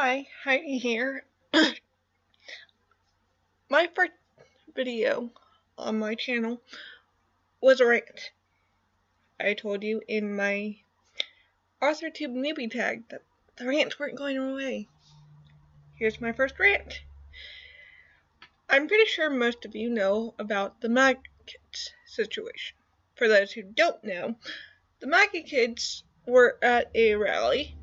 Hi, Heidi here. My first video on my channel was a rant. I told you in my ArthurTube newbie tag that the rants weren't going away. Here's my first rant. I'm pretty sure most of you know about the MAGA kids situation. For those who don't know, the MAGA kids were at a rally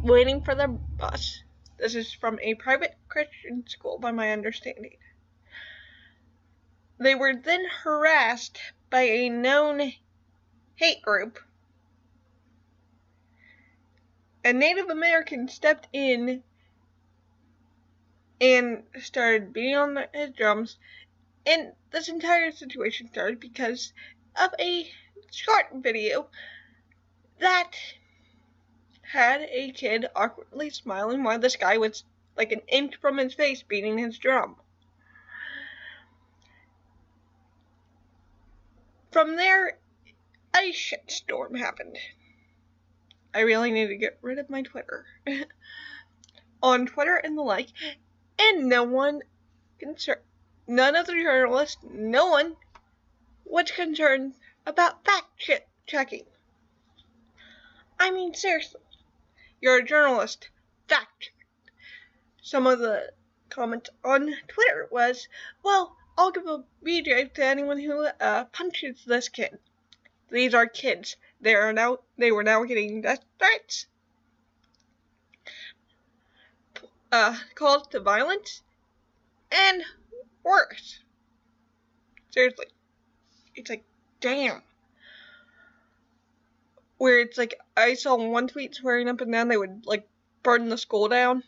waiting for their bus. This is from a private Christian school, by my understanding. They were then harassed by a known hate group. A Native American stepped in and started beating on his drums, and this entire situation started because of a short video that had a kid awkwardly smiling while this guy was like an inch from his face beating his drum. From there, a shitstorm happened. I really need to get rid of my Twitter. On Twitter and the like, and none of the journalists, no one was concerned about fact-checking. I mean, seriously, you're a journalist, fact-check. Some of the comments on Twitter was, well, I'll give a BJ to anyone who punches this kid. These are kids. They were now getting death threats, calls to violence, and worse. Seriously. It's like, damn. Where it's like, I saw one tweet swearing up and down they would, like, burn the school down.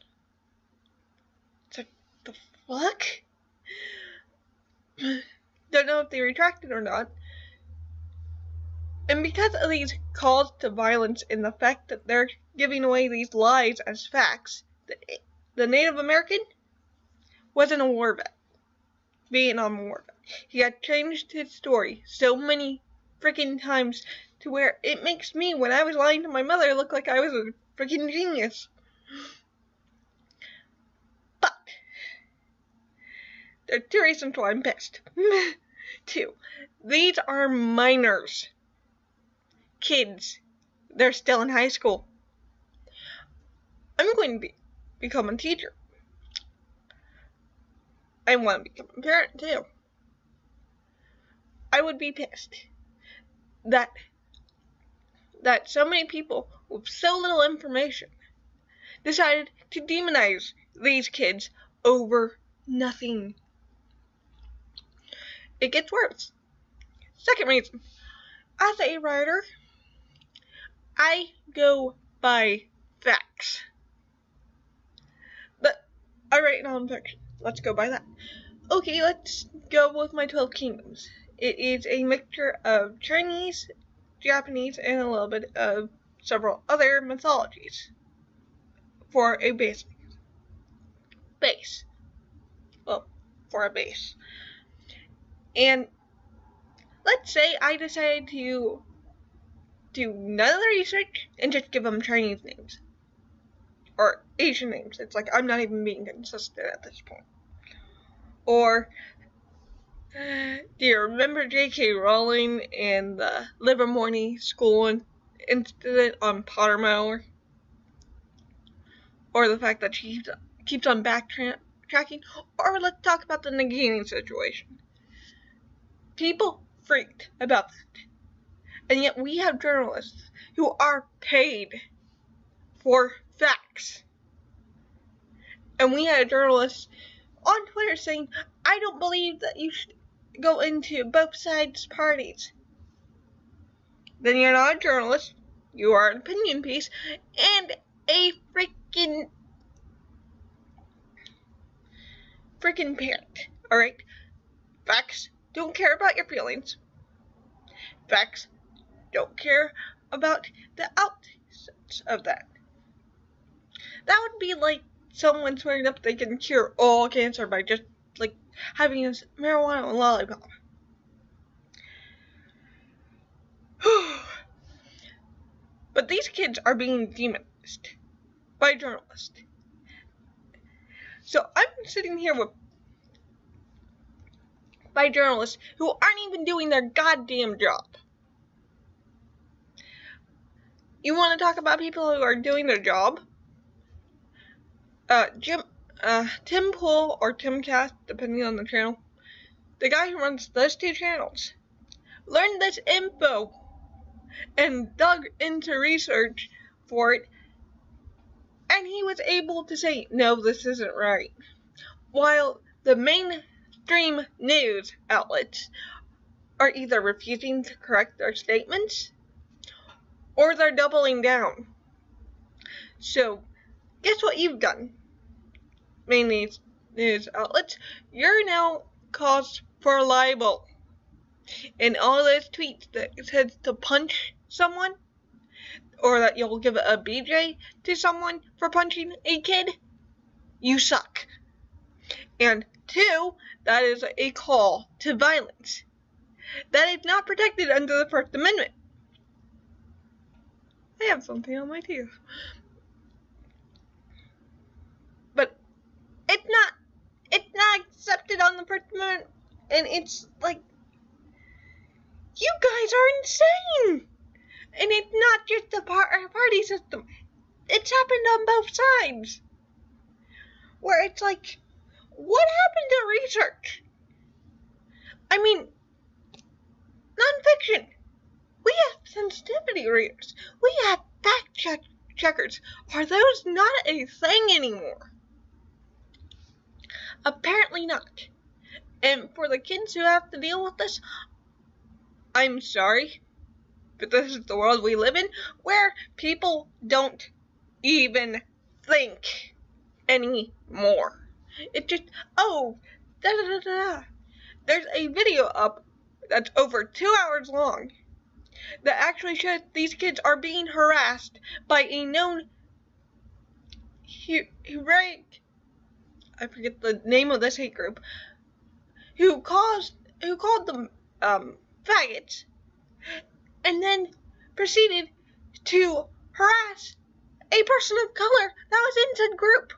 It's like, the fuck? Don't know if they retracted or not. And because of these calls to violence and the fact that they're giving away these lies as facts, the Native American wasn't a war vet. Vietnam War vet. He had changed his story so many freaking times to where it makes me, when I was lying to my mother, look like I was a freaking genius. But there are two reasons why I'm pissed. Two. These are minors. Kids. They're still in high school. I'm going to become a teacher. I want to become a parent too. I would be pissed that so many people with so little information decided to demonize these kids over nothing. It gets worse. Second reason, as a writer, I go by facts. But I write nonfiction. Let's go by that. Okay, let's go with my 12 Kingdoms. It is a mixture of Chinese, Japanese, and a little bit of several other mythologies for a base. Well, for a base. And let's say I decide to do none of the research and just give them Chinese names. Or Asian names. It's like I'm not even being consistent at this point. Or, do you remember J.K. Rowling and the Livermore school incident on Pottermore? Or the fact that she keeps on backtracking? Or let's talk about the Nagini situation. People freaked about that. And yet we have journalists who are paid for facts. And we had a journalist on Twitter saying, I don't believe that you should go into both sides' parties. Then you're not a journalist, you are an opinion piece, and a freaking parent, alright? Facts don't care about your feelings. Facts don't care about the outcomes of that. That would be like someone swearing up they can cure all cancer by just, like, having a marijuana lollipop. But these kids are being demonized. by a journalist. So I'm sitting here by journalists who aren't even doing their goddamn job. You want to talk about people who are doing their job? Tim Pool or Timcast, depending on the channel, the guy who runs those two channels, learned this info and dug into research for it, and he was able to say, no, this isn't right. While the mainstream news outlets are either refusing to correct their statements or they're doubling down. So, guess what you've done? Main news outlets, you're now cause for libel. And all those tweets that says to punch someone, or that you'll give a BJ to someone for punching a kid, you suck. And 2, that is a call to violence. That is not protected under the First Amendment. I have something on my teeth. But it's not accepted on the First Amendment, and it's like, you guys are insane! And it's not just the party system. It's happened on both sides. Where it's like, what happened to research? I mean, nonfiction. We have sensitivity readers. We have fact checkers. Are those not a thing anymore? Apparently not. And for the kids who have to deal with this, I'm sorry, but this is the world we live in, where people don't even think anymore. It just, There's a video up that's over 2 hours long that actually shows these kids are being harassed by a known I forget the name of this hate group, who called them faggots, and then proceeded to harass a person of color that was in said group.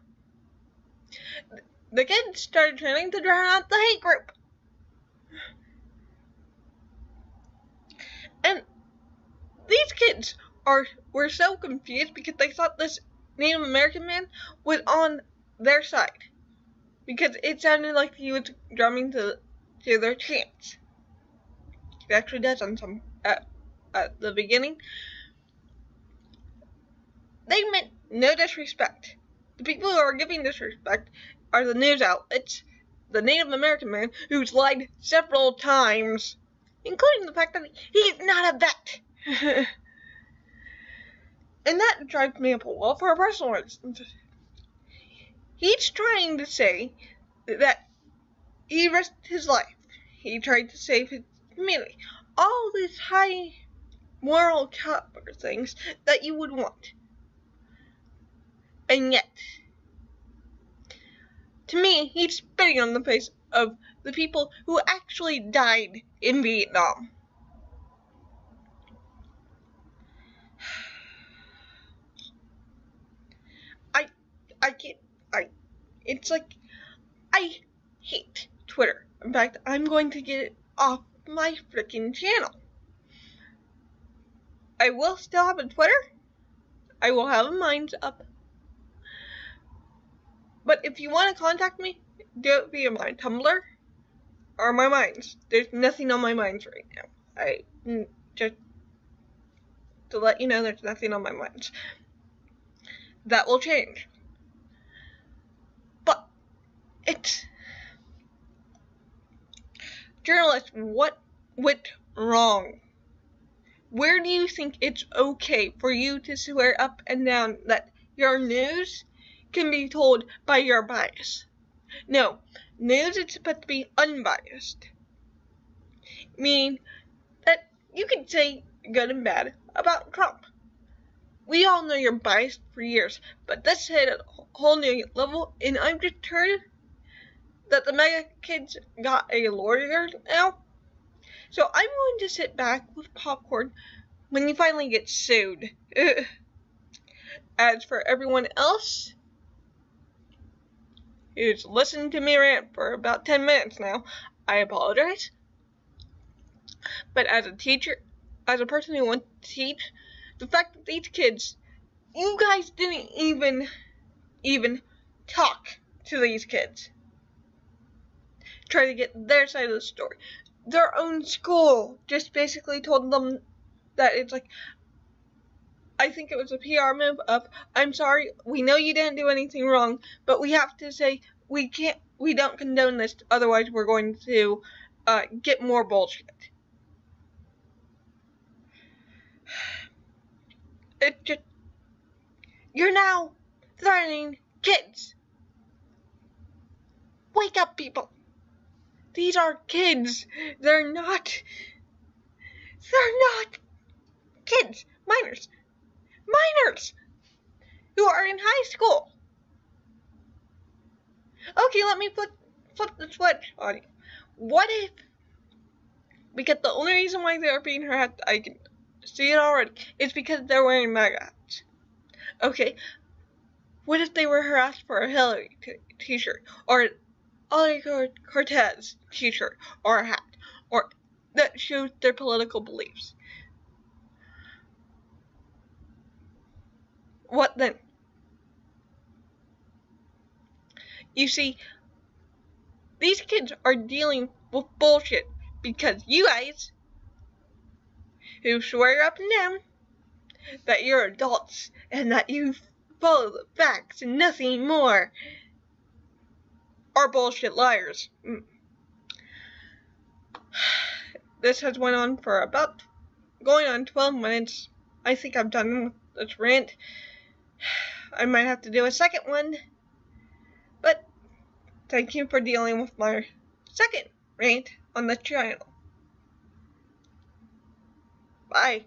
The kids started trying to drown out the hate group. And these kids were so confused because they thought this Native American man was on their side, because it sounded like he was drumming to their chants. He actually does on some at the beginning. They meant no disrespect. The people who are giving disrespect are the news outlets, the Native American man who's lied several times, including the fact that he's not a vet. And that drives me up a wall for a personal reason. He's trying to say that he risked his life. He tried to save his community. All these high moral caliber things that you would want. And yet, to me, he's spitting on the face of the people who actually died in Vietnam. It's like, I hate Twitter. In fact, I'm going to get it off my freaking channel. I will still have a Twitter. I will have a Minds up. But if you want to contact me, do it via my Tumblr or my Minds. There's nothing on my Minds right now. Just to let you know, there's nothing on my Minds. That will change. But it's journalists, what went wrong? Where do you think it's okay for you to swear up and down that your news can be told by your bias? No, news is supposed to be unbiased. Meaning that you can say good and bad about Trump. We all know you're biased for years, but this hit a whole new level, and I'm just heard that the mega kids got a lawyer now. So I'm going to sit back with popcorn when you finally get sued. As for everyone else who's listened to me rant for about 10 minutes now, I apologize. But as a teacher, as a person who wants to teach, the fact that these kids, you guys didn't even talk to these kids. Try to get their side of the story. Their own school just basically told them that it's like, I think it was a PR move of, I'm sorry, we know you didn't do anything wrong, but we have to say we don't condone this, otherwise we're going to get more bullshit. It just, you're now threatening kids. Wake up, people. These are kids. They're not kids. Minors who are in high school. Okay, let me flip the switch on you. What if, because the only reason why they're being harassed, I can see it already, is because they're wearing MAGA hats. Okay, what if they were harassed for a Hillary t-shirt, or an Ollie Cortez t-shirt, or a hat, or that shows their political beliefs? What then? You see, these kids are dealing with bullshit because you guys, who swear up and down that you're adults and that you follow the facts and nothing more, are bullshit liars. This has went on for about going on 12 minutes. I think I'm done with this rant. I might have to do a second one, but thank you for dealing with my second rant on the channel. Bye.